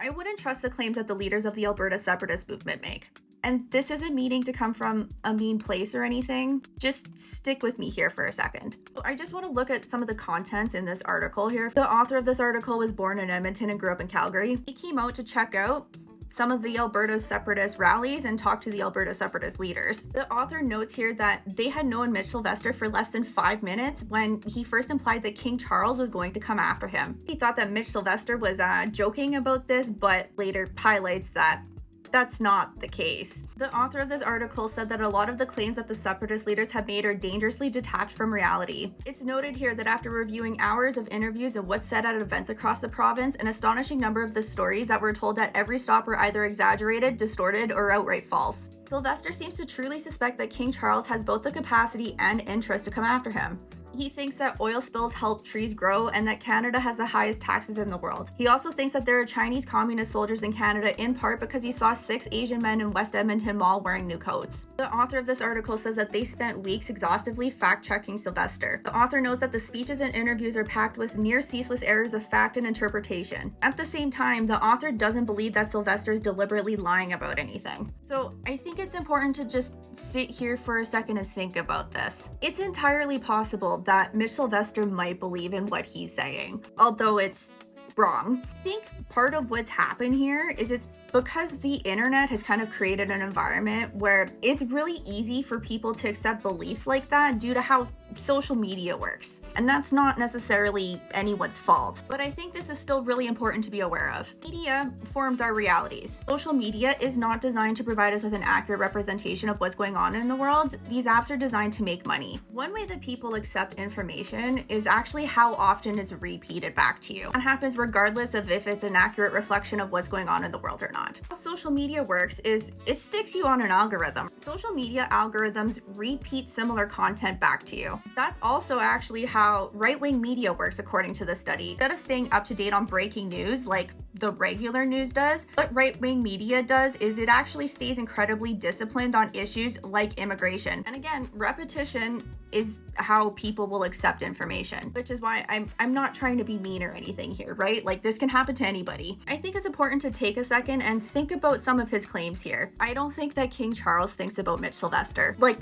I wouldn't trust the claims that the leaders of the Alberta separatist movement make. And this isn't meaning to come from a mean place or anything. Just stick with me here for a second. I just want to look at some of the contents in this article here. The author of this article was born in Edmonton and grew up in Calgary. He came out to check out some of the Alberta separatist rallies and talk to the Alberta separatist leaders. The author notes here that they had known Mitch Sylvester for less than 5 minutes when he first implied that King Charles was going to come after him. He thought that Mitch Sylvester was joking about this, but later highlights that that's not the case. The author of this article said that a lot of the claims that the separatist leaders have made are dangerously detached from reality. It's noted here that after reviewing hours of interviews and what's said at events across the province, an astonishing number of the stories that were told at every stop were either exaggerated, distorted, or outright false. Sylvester seems to truly suspect that King Charles has both the capacity and interest to come after him. He thinks that oil spills help trees grow and that Canada has the highest taxes in the world. He also thinks that there are Chinese communist soldiers in Canada in part because he saw 6 Asian men in West Edmonton Mall wearing new coats. The author of this article says that they spent weeks exhaustively fact-checking Sylvester. The author knows that the speeches and interviews are packed with near-ceaseless errors of fact and interpretation. At the same time, the author doesn't believe that Sylvester is deliberately lying about anything. So I think it's important to just sit here for a second and think about this. It's entirely possible that Mitch Sylvester might believe in what he's saying, although it's wrong. I think part of what's happened here is it's because the internet has kind of created an environment where it's really easy for people to accept beliefs like that due to how social media works. And that's not necessarily anyone's fault, but I think this is still really important to be aware of. Media forms our realities. Social media is not designed to provide us with an accurate representation of what's going on in the world. These apps are designed to make money. One way that people accept information is actually how often it's repeated back to you. That happens regardless of if it's an accurate reflection of what's going on in the world or not. How social media works is it sticks you on an algorithm. Social media algorithms repeat similar content back to you. That's also actually how right-wing media works according to the study. Instead of staying up to date on breaking news like the regular news does, what right-wing media does is it actually stays incredibly disciplined on issues like immigration. And again, repetition is how people will accept information, which is why I'm not trying to be mean or anything here, right? Like, this can happen to anybody. I think it's important to take a second and think about some of his claims here. I don't think that King Charles thinks about Mitch Sylvester, like,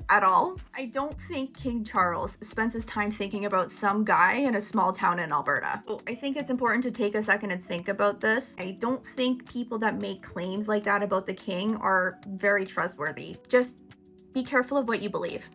at all. I don't think King Charles spends his time thinking about some guy in a small town in Alberta. So I think it's important to take a second and think about this. I don't think people that make claims like that about the king are very trustworthy. Just be careful of what you believe.